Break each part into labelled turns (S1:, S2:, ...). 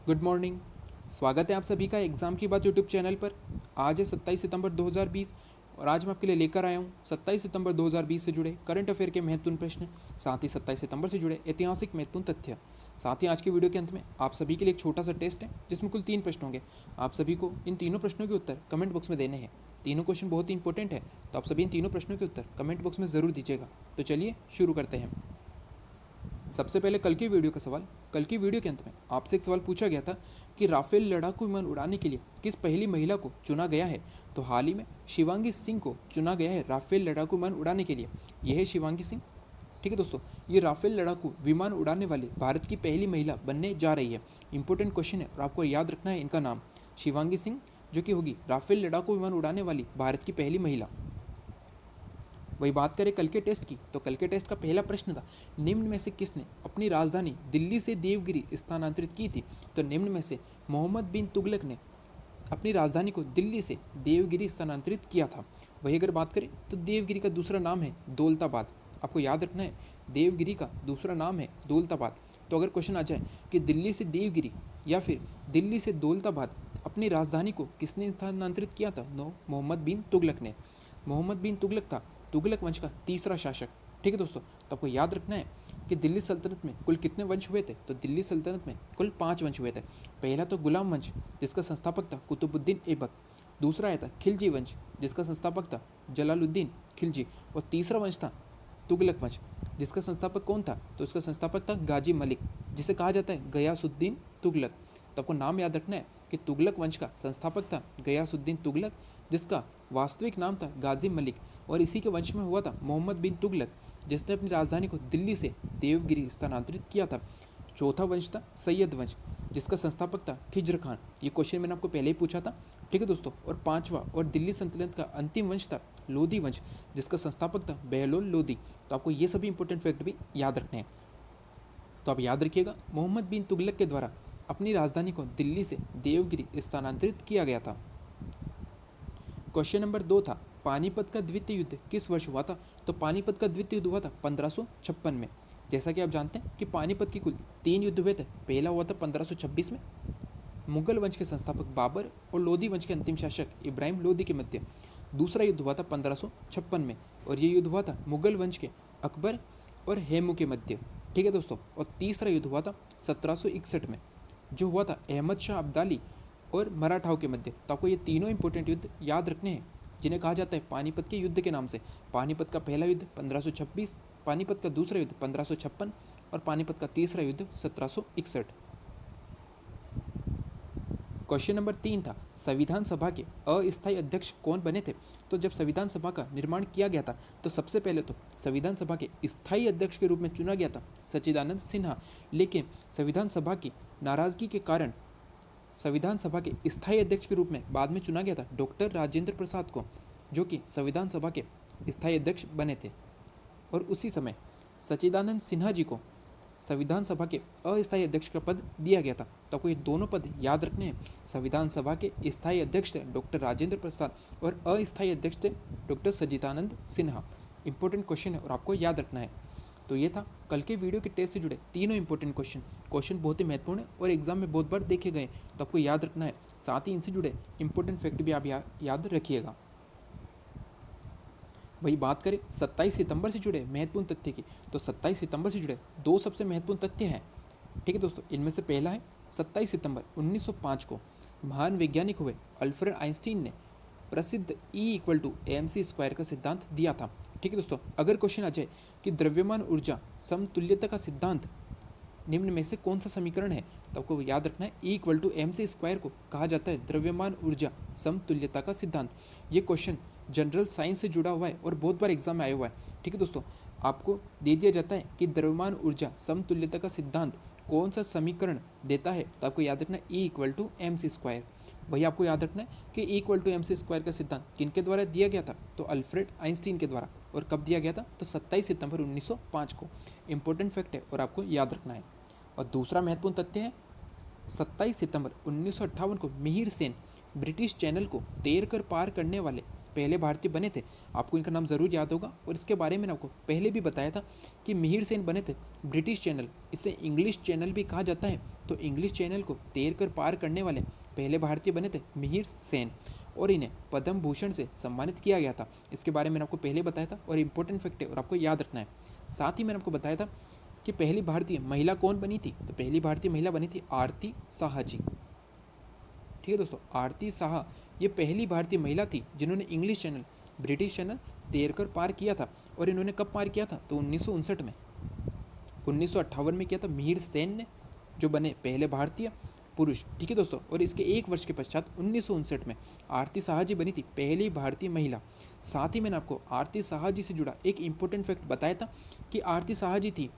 S1: Good morning. स्वागत है आप सभी का एग्ज़ाम की बात यूट्यूब चैनल पर। आज है 27 सितंबर 2020 और आज मैं आपके लिए लेकर आया हूँ 27 सितंबर 2020 से जुड़े करंट अफेयर के महत्वपूर्ण प्रश्न, साथ ही 27 सितंबर से जुड़े ऐतिहासिक महत्वपूर्ण तथ्य। साथ ही आज के वीडियो के अंत में आप सभी के लिए एक छोटा सा टेस्ट है जिसमें कुल 3 प्रश्न होंगे। आप सभी को इन तीनों प्रश्नों के उत्तर कमेंट बॉक्स में देने हैं। तीनों क्वेश्चन बहुत ही इंपॉर्टेंट है, तो आप सभी इन तीनों प्रश्नों के उत्तर कमेंट बॉक्स में ज़रूर दीजिएगा। तो चलिए शुरू करते हैं। सबसे पहले कल की वीडियो का सवाल। कल की वीडियो के अंत में आपसे एक सवाल पूछा गया था कि राफेल लड़ाकू विमान उड़ाने के लिए किस पहली महिला को चुना गया है। तो हाल ही में शिवांगी सिंह को चुना गया है राफेल लड़ाकू विमान उड़ाने के लिए। यह है शिवांगी सिंह। ठीक है दोस्तों, ये राफेल लड़ाकू विमान उड़ाने वाली भारत की पहली महिला बनने जा रही है। इंपॉर्टेंट क्वेश्चन है और आपको याद रखना है इनका नाम, शिवांगी सिंह, जो कि होगी राफेल लड़ाकू विमान उड़ाने वाली भारत की पहली महिला। वही बात करें कल के टेस्ट की, तो कल के टेस्ट का पहला प्रश्न था, निम्न में से किसने अपनी राजधानी दिल्ली से देवगिरी स्थानांतरित की थी। तो निम्न में से मोहम्मद बिन तुगलक ने अपनी राजधानी को दिल्ली से देवगिरी स्थानांतरित किया था। वही अगर बात करें तो देवगिरी का दूसरा नाम है दौलताबाद। आपको याद रखना है, देवगिरी का दूसरा नाम है दौलताबाद। तो अगर क्वेश्चन आ जाए कि दिल्ली से देवगिरी या फिर दिल्ली से दौलताबाद अपनी राजधानी को किसने स्थानांतरित किया था, नो, मोहम्मद बिन तुगलक ने। मोहम्मद बिन तुगलक था तुगलक वंश का तीसरा शासक। ठीक है दोस्तों, तो आपको याद रखना है कि दिल्ली सल्तनत में कुल कितने वंश हुए थे। तो दिल्ली सल्तनत में कुल 5 वंश हुए थे। पहला तो गुलाम वंश, जिसका संस्थापक था कुतुबुद्दीन ऐबक। दूसरा आया था खिलजी वंश, जिसका संस्थापक था जलालुद्दीन खिलजी। और तीसरा वंश था तुगलक वंश, जिसका संस्थापक कौन था, तो उसका संस्थापक था गाजी मलिक, जिसे कहा जाता है गयासुद्दीन तुगलक। तो आपको नाम याद रखना है कि तुगलक वंश का संस्थापक था गयासुद्दीन तुगलक, जिसका वास्तविक नाम था गाजी मलिक। और इसी के वंश में हुआ था मोहम्मद बिन तुगलक, जिसने अपनी राजधानी को दिल्ली से देवगिरी स्थानांतरित किया था। चौथा वंश था सैयद वंश, जिसका संस्थापक था खिज्र खान। ये क्वेश्चन मैंने आपको पहले ही पूछा था। ठीक है दोस्तों, और पांचवा और दिल्ली सल्तनत का अंतिम वंश था लोधी वंश, जिसका संस्थापक था बहलोल लोधी। तो आपको ये सभी इंपॉर्टेंट फैक्ट भी याद रखने हैं। तो आप याद रखिएगा, मोहम्मद बिन तुगलक के द्वारा अपनी राजधानी को दिल्ली से देवगिरी स्थानांतरित किया गया था। क्वेश्चन नंबर 2 था, पानीपत का द्वितीय युद्ध किस वर्ष हुआ था। तो पानीपत का द्वितीय युद्ध हुआ था 1556 में। जैसा कि आप जानते हैं कि पानीपत की कुल 3 युद्ध हुए थे। पहला हुआ था 1526 में, मुगल वंश के संस्थापक बाबर और लोधी वंश के अंतिम शासक इब्राहिम लोधी के मध्य। दूसरा युद्ध हुआ था 1556 में, और ये युद्ध हुआ था मुगल वंश के अकबर और हेमू के मध्य। ठीक है दोस्तों, और तीसरा युद्ध हुआ था 1761 में, जो हुआ था अहमद शाह अब्दाली और मराठाओं के मध्य। तो आपको ये तीनों इंपॉर्टेंट युद्ध याद रखने हैं, जिन्हें कहा जाता है पानीपत के युद्ध के नाम से। पानीपत का पहला युद्ध 1526, पानीपत का दूसरा युद्ध 1556 और पानीपत का तीसरा युद्ध 1761। क्वेश्चन नंबर 3 था, संविधान सभा के अस्थायी अध्यक्ष कौन बने थे। तो जब संविधान सभा का निर्माण किया गया था, तो सबसे पहले तो संविधान सभा के स्थायी अध्यक्ष के रूप में चुना गया था सच्चिदानंद सिन्हा। लेकिन संविधान सभा की नाराजगी के कारण संविधान सभा के स्थायी अध्यक्ष के रूप में बाद में चुना गया था डॉक्टर राजेंद्र प्रसाद को, जो कि संविधान सभा के स्थायी अध्यक्ष बने थे। और उसी समय सच्चिदानंद सिन्हा जी को संविधान सभा के अस्थायी अध्यक्ष का पद दिया गया था। तो आपको ये दोनों पद याद रखने हैं। संविधान सभा के स्थायी अध्यक्ष थे डॉक्टर राजेंद्र प्रसाद और अस्थायी अध्यक्ष थे डॉक्टर सच्चिदानंद सिन्हा। इंपॉर्टेंट क्वेश्चन है और आपको याद रखना है। तो ये था कल के वीडियो के टेस्ट से जुड़े तीनों इंपॉर्टेंट क्वेश्चन बहुत ही महत्वपूर्ण है और एग्जाम में बहुत बार देखे गए, तो आपको याद रखना है। साथ ही इनसे जुड़े इंपॉर्टेंट फैक्ट भी आप याद रखिएगा। वही बात करें 27 सितंबर से जुड़े महत्वपूर्ण तथ्य की, तो 27 सितंबर से जुड़े 2 सबसे महत्वपूर्ण तथ्य हैं। ठीक है दोस्तों, इनमें से पहला है 27 सितंबर 1905 को महान वैज्ञानिक हुए अल्फ्रेड आइंस्टीन ने प्रसिद्ध E=mc² का सिद्धांत दिया था। ठीक है दोस्तों, अगर क्वेश्चन आ जाए कि द्रव्यमान ऊर्जा समतुल्यता का सिद्धांत निम्न में से कौन सा समीकरण है, तो आपको याद रखना है E=mc² को कहा जाता है द्रव्यमान ऊर्जा समतुल्यता का सिद्धांत। ये क्वेश्चन जनरल साइंस से जुड़ा हुआ है और बहुत बार एग्जाम में आया हुआ है। ठीक है दोस्तों, आपको दे दिया जाता है कि द्रव्यमान ऊर्जा समतुल्यता का सिद्धांत कौन सा समीकरण देता है, तो आपको याद रखना है E=mc²। वही आपको याद रखना है कि E=mc² का सिद्धांत किनके द्वारा दिया गया था, तो अल्फ्रेड आइंस्टीन के द्वारा। और कब दिया गया था, तो 27 सितंबर 1905 को। इंपॉर्टेंट फैक्ट है और आपको याद रखना है। और दूसरा महत्वपूर्ण तथ्य है 27 सितंबर 1958 को मिहिर सेन ब्रिटिश चैनल को तैर कर पार करने वाले पहले भारतीय बने थे, आपको इनका नाम ज़रूर याद होगा। और इसके बारे में आपको पहले भी बताया था कि मिहिर सेन बने थे ब्रिटिश चैनल, इसे इंग्लिश चैनल भी कहा जाता है, तो इंग्लिश चैनल को तैर कर पार करने वाले पहले भारतीय बने थे मिहिर सेन, और इन्हें पद्म भूषण से सम्मानित किया गया था। इसके बारे में आपको पहले बताया था और इम्पोर्टेंट फैक्ट है और आपको याद रखना है। साथ ही मैंने आपको बताया था कि पहली भारतीय महिला कौन बनी थी, तो पहली भारतीय महिला बनी थी आरती साहा जी। ठीक है दोस्तों, आरती साहा ये पहली भारतीय महिला थी जिन्होंने इंग्लिश चैनल ब्रिटिश चैनल तैरकर पार किया था। और इन्होंने कब पार किया था, तो 1959 में, 1958 में किया था मिहिर सेन ने, जो बने पहले भारतीय पुरुष। ठीक है दोस्तों, और इसके एक वर्ष के पश्चात 1959 में आरती साहा जी बनी थी पहली भारतीय महिला। साथ ही मैंने आपको आरती साहा जी से जुड़ा एक इम्पोर्टेंट फैक्ट बताया था कि आरती साहा जी थी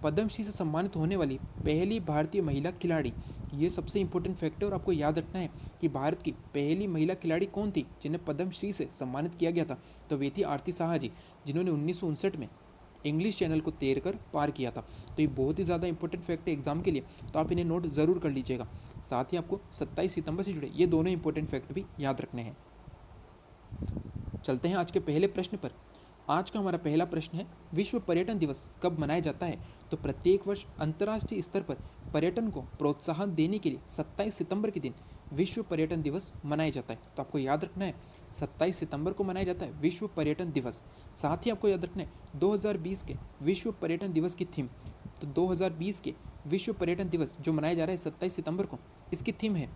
S1: पद्मश्री से सम्मानित होने वाली पहली भारतीय महिला खिलाड़ी। ये सबसे इम्पोर्टेंट फैक्ट है और आपको याद रखना है कि भारत की पहली महिला खिलाड़ी कौन थी जिन्हें पद्मश्री से सम्मानित किया गया था, तो वे थी आरती साहा जी, जिन्होंने 1959 में इंग्लिश चैनल को तैर कर पार किया था। तो ये बहुत ही ज़्यादा इंपॉर्टेंट फैक्ट है एग्जाम के लिए, तो आप इन्हें नोट ज़रूर कर लीजिएगा। साथ ही आपको 27 सितंबर से जुड़े ये दोनों इंपॉर्टेंट फैक्ट भी याद रखने हैं। चलते हैं आज के पहले प्रश्न पर। आज का हमारा पहला प्रश्न है, विश्व पर्यटन दिवस कब मनाया जाता है, तो प्रत्येक वर्ष अंतर्राष्ट्रीय स्तर पर पर्यटन को प्रोत्साहन देने के लिए 27 सितंबर के दिन विश्व पर्यटन दिवस मनाया जाता है। तो आपको याद रखना है 27 सितंबर को मनाया जाता है विश्व पर्यटन दिवस। साथ ही आपको याद रखना है 2020 के विश्व पर्यटन दिवस की थीम, तो 2020 के विश्व पर्यटन दिवस जो मनाया जा रहा है 27 सितंबर को, इसकी थीम है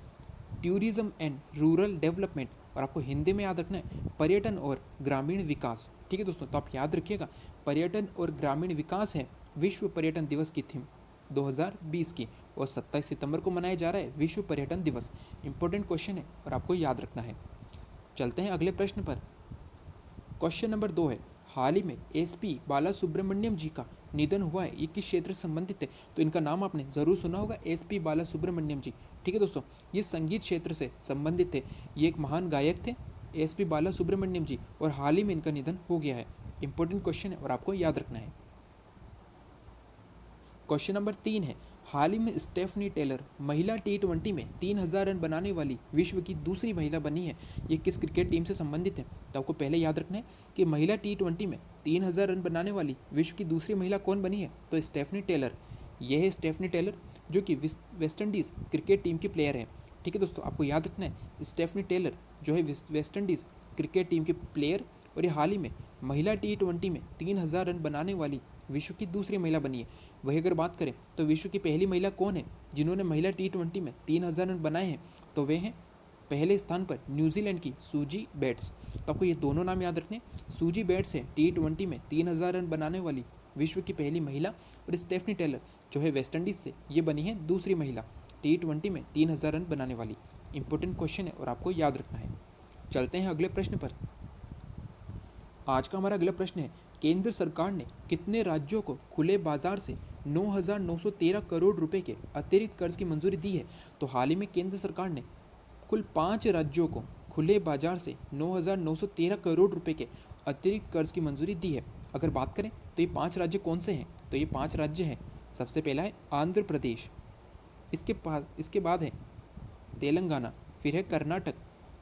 S1: टूरिज्म एंड रूरल डेवलपमेंट, और आपको हिंदी में याद रखना है पर्यटन और ग्रामीण विकास। ठीक है दोस्तों, तो आप याद रखिएगा पर्यटन और ग्रामीण विकास है विश्व पर्यटन दिवस की थीम 2020 की, और 27 सितंबर को मनाया जा रहा है विश्व पर्यटन दिवस। इंपॉर्टेंट क्वेश्चन है और आपको याद रखना है। चलते हैं अगले प्रश्न पर। क्वेश्चन नंबर 2 है, हाल ही में एसपी बाला सुब्रमण्यम जी का निधन हुआ है, ये किस क्षेत्र से संबंधित है, तो इनका नाम आपने ज़रूर सुना होगा, एसपी बाला सुब्रमण्यम जी। ठीक है दोस्तों, ये संगीत क्षेत्र से संबंधित थे, ये एक महान गायक थे एसपी बाला सुब्रमण्यम जी, और हाल ही में इनका निधन हो गया है। इंपॉर्टेंट क्वेश्चन है और आपको याद रखना है। क्वेश्चन नंबर 3 है, हाल ही में स्टेफनी टेलर महिला T20 में 3000 रन बनाने वाली विश्व की दूसरी महिला बनी है, ये किस क्रिकेट टीम से संबंधित है, तो आपको पहले याद रखना है कि महिला T20 में 3000 रन बनाने वाली विश्व की दूसरी महिला कौन बनी है, तो स्टेफनी टेलर। यह है स्टेफनी टेलर जो कि वेस्ट इंडीज़ क्रिकेट टीम की प्लेयर है। ठीक है दोस्तों, आपको याद रखना है स्टेफनी टेलर जो है वेस्ट इंडीज़ क्रिकेट टीम की प्लेयर, और ये हाल ही में महिला T20 में 3000 रन बनाने वाली विश्व की दूसरी महिला बनी है। वही अगर बात करें तो विश्व की पहली महिला कौन है जिन्होंने महिला T20 में 3000 रन बनाए हैं, तो वे हैं पहले स्थान पर न्यूजीलैंड की सूजी बेट्स। तो आपको ये दोनों नाम याद रखने, सूजी बेट्स है T20 में 3000 रन बनाने वाली विश्व की पहली महिला, और स्टेफनी टेलर जो है वेस्ट इंडीज़ से, ये बनी है दूसरी महिला T20 में 3000 रन बनाने वाली। इंपॉर्टेंट क्वेश्चन है और आपको याद रखना है। चलते हैं अगले प्रश्न पर। आज का हमारा अगला प्रश्न है, केंद्र सरकार ने कितने राज्यों को खुले बाजार से 9,913 करोड़ रुपए के अतिरिक्त कर्ज की मंजूरी दी है, तो हाल ही में केंद्र सरकार ने कुल 5 राज्यों को खुले बाजार से 9,913 करोड़ रुपए के अतिरिक्त कर्ज की मंजूरी दी है। अगर बात करें तो ये 5 राज्य कौन से हैं, तो ये 5 राज्य हैं। सबसे पहला है आंध्र प्रदेश, इसके बाद है तेलंगाना, फिर है कर्नाटक,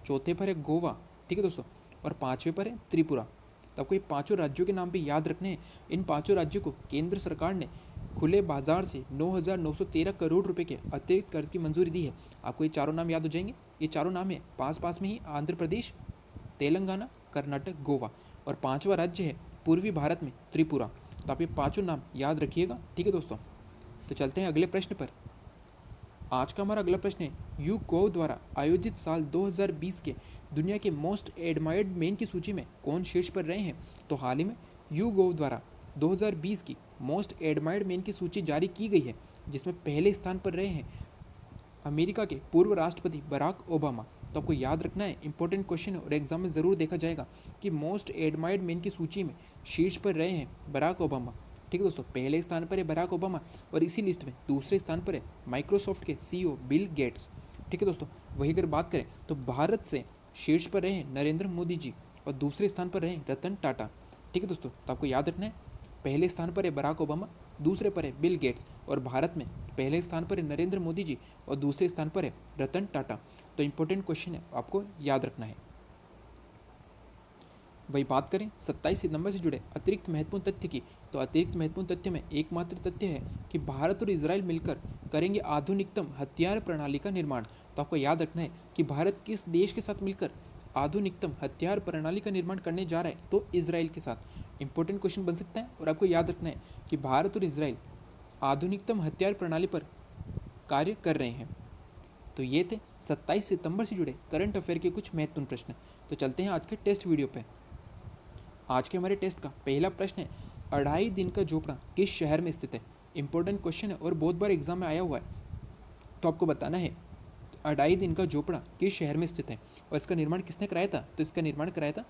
S1: चौथे पर है गोवा, ठीक है दोस्तों, और 5वें पर है त्रिपुरा। तो आपको ये 5 राज्यों के नाम भी याद रखने हैं। इन 5 राज्यों को केंद्र सरकार ने खुले बाजार से 9,913 करोड़ रुपए के अतिरिक्त कर्ज की मंजूरी दी है। आपको ये चारों नाम याद हो जाएंगे। ये चारों नाम है पास में ही आंध्र प्रदेश, तेलंगाना, कर्नाटक, गोवा, और 5वां राज्य है पूर्वी भारत में त्रिपुरा। तो आप ये 5 नाम याद रखिएगा। ठीक है दोस्तों, तो चलते हैं अगले प्रश्न पर। आज का हमारा अगला प्रश्न है, YouGov द्वारा आयोजित साल 2020 के दुनिया के मोस्ट एडमायर्ड मेन की सूची में कौन शीर्ष पर रहे हैं, तो हाल ही में YouGov द्वारा 2020 की मोस्ट एडमायर्ड मेन की सूची जारी की गई है, जिसमें पहले स्थान पर रहे हैं अमेरिका के पूर्व राष्ट्रपति बराक ओबामा। तो आपको याद रखना है, इंपॉर्टेंट क्वेश्चन है और एग्जाम में ज़रूर देखा जाएगा कि मोस्ट एडमायर्ड मेन की सूची में शीर्ष पर रहे हैं बराक ओबामा। ठीक है दोस्तों, पहले स्थान पर है बराक ओबामा, और इसी लिस्ट में दूसरे स्थान पर है माइक्रोसॉफ्ट के CEO बिल गेट्स। ठीक है दोस्तों, वही अगर बात करें तो भारत से शीर्ष पर रहे हैं नरेंद्र मोदी जी, और दूसरे स्थान पर रहे रतन टाटा। ठीक है दोस्तों, तो आपको याद रखना है पहले स्थान पर है बराक ओबामा, दूसरे पर है बिल गेट्स, और भारत में पहले स्थान पर है नरेंद्र मोदी जी और दूसरे स्थान पर है रतन टाटा। तो इंपॉर्टेंट क्वेश्चन है, आपको याद रखना है। वही बात करें 27 सितंबर से जुड़े अतिरिक्त महत्वपूर्ण तथ्य की, तो अतिरिक्त महत्वपूर्ण तथ्य में एकमात्र तथ्य है कि भारत और इजराइल मिलकर करेंगे आधुनिकतम हथियार प्रणाली का निर्माण। तो आपको याद रखना है कि भारत किस देश के साथ मिलकर आधुनिकतम हथियार प्रणाली का निर्माण करने जा रहा है, तो इजराइल के साथ। इंपॉर्टेंट क्वेश्चन बन सकता है और आपको याद रखना है कि भारत और इजराइल आधुनिकतम हथियार प्रणाली पर कार्य कर रहे हैं। तो ये थे 27 सितंबर से जुड़े करंट अफेयर के कुछ महत्वपूर्ण प्रश्न। तो चलते हैं आज के टेस्ट वीडियो पे। आज के हमारे टेस्ट का पहला प्रश्न है, 2.5 दिन का झोपड़ा किस शहर में स्थित है। इंपॉर्टेंट क्वेश्चन है और बहुत बार एग्जाम में आया हुआ है। तो आपको बताना है 2.5 दिन का झोपड़ा किस शहर में स्थित है और इसका निर्माण किसने कराया था। तो इसका निर्माण कराया था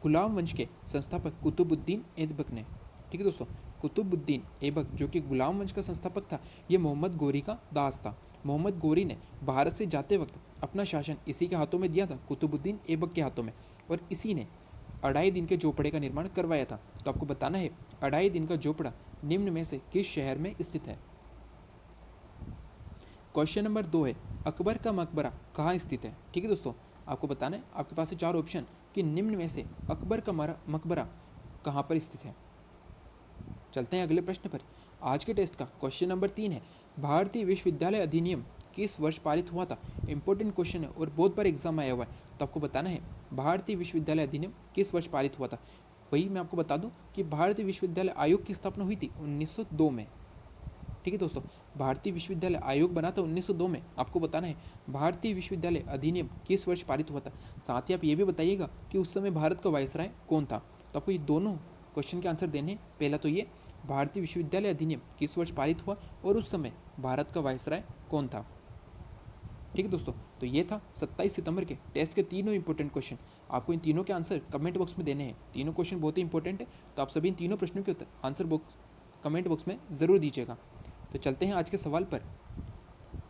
S1: गुलाम वंश के संस्थापक कुतुबुद्दीन ऐबक ने। ठीक है दोस्तों, कुतुबुद्दीन ऐबक जो कि गुलाम वंश का संस्थापक था, ये मोहम्मद गोरी का दास था। मोहम्मद गोरी ने भारत से जाते वक्त अपना शासन इसी के हाथों में दिया था, कुतुबुद्दीन ऐबक के हाथों में, और इसी ने 2.5 दिन के झोपड़े का निर्माण करवाया था। तो आपको बताना है 2.5 दिन का झोपड़ा निम्न में से किस शहर में स्थित है। क्वेश्चन नंबर 2 है, अकबर का मकबरा कहाँ स्थित है। ठीक है दोस्तों, आपको बताना है, आपके पास है 4 ऑप्शन कि निम्न में से अकबर का मकबरा कहाँ पर स्थित है। चलते हैं अगले प्रश्न पर। आज के टेस्ट का क्वेश्चन नंबर 3 है, भारतीय विश्वविद्यालय अधिनियम किस वर्ष पारित हुआ था। इंपॉर्टेंट क्वेश्चन है और बहुत बार एग्जाम आया हुआ है। तो आपको बताना है भारतीय विश्वविद्यालय अधिनियम किस वर्ष पारित हुआ था। वही मैं आपको बता दूं कि भारतीय विश्वविद्यालय आयोग की स्थापना हुई थी 1902 में। ठीक है दोस्तों, भारतीय विश्वविद्यालय आयोग बना था 1902 में। आपको बताना है भारतीय विश्वविद्यालय अधिनियम किस वर्ष पारित हुआ था। साथ ही आप ये भी बताइएगा कि उस समय भारत का वायसराय कौन था। तो आपको ये दोनों क्वेश्चन के आंसर देने हैं। पहला तो ये भारतीय विश्वविद्यालय अधिनियम किस वर्ष पारित हुआ और उस समय भारत का वायसराय कौन था। ठीक है दोस्तों, तो ये था 27 सितंबर के टेस्ट के तीनों इंपॉर्टेंट क्वेश्चन। आपको इन तीनों के आंसर कमेंट बॉक्स में देने हैं। तीनों क्वेश्चन बहुत ही इंपॉर्टेंट है, तो आप सभी इन तीनों प्रश्नों के आंसर बॉक्स कमेंट बॉक्स में ज़रूर दीजिएगा। तो चलते हैं आज के सवाल पर।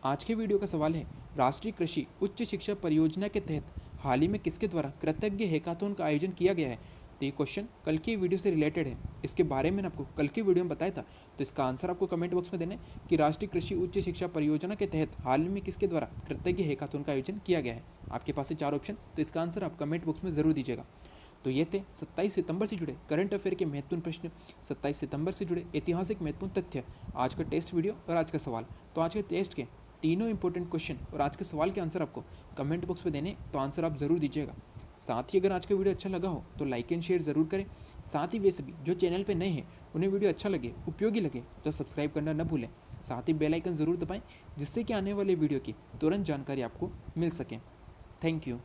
S1: आज के वीडियो का सवाल है, राष्ट्रीय कृषि उच्च शिक्षा परियोजना के तहत हाल ही में किसके द्वारा कृतज्ञ हैकाथॉन का आयोजन किया गया है। तो ये क्वेश्चन कल के वीडियो से रिलेटेड है। इसके बारे में आपको कल के वीडियो में बताया था। तो इसका आंसर आपको कमेंट बॉक्स में देना है कि राष्ट्रीय कृषि उच्च शिक्षा परियोजना के तहत हाल में किसके द्वारा कृतज्ञ हैकाथॉन का आयोजन किया गया है। आपके पास है 4 ऑप्शन, तो इसका आंसर आप कमेंट बॉक्स में ज़रूर दीजिएगा। तो ये थे 27 सितंबर से जुड़े करंट अफेयर के महत्वपूर्ण प्रश्न, 27 सितंबर से जुड़े ऐतिहासिक महत्वपूर्ण तथ्य, आज का टेस्ट वीडियो और आज का सवाल। तो आज के टेस्ट के तीनों इंपॉर्टेंट क्वेश्चन और आज के सवाल के आंसर आपको कमेंट बॉक्स में देने, तो आंसर आप ज़रूर दीजिएगा। साथ ही अगर आज का वीडियो अच्छा लगा हो तो लाइक एंड शेयर ज़रूर करें। साथ ही वे सभी जो चैनल पर नए हैं उन्हें वीडियो अच्छा लगे, उपयोगी लगे, तो सब्सक्राइब करना न भूलें। साथ ही बेल आइकन ज़रूर दबाएं, जिससे कि आने वाले वीडियो की तुरंत जानकारी आपको मिल सके। Thank you.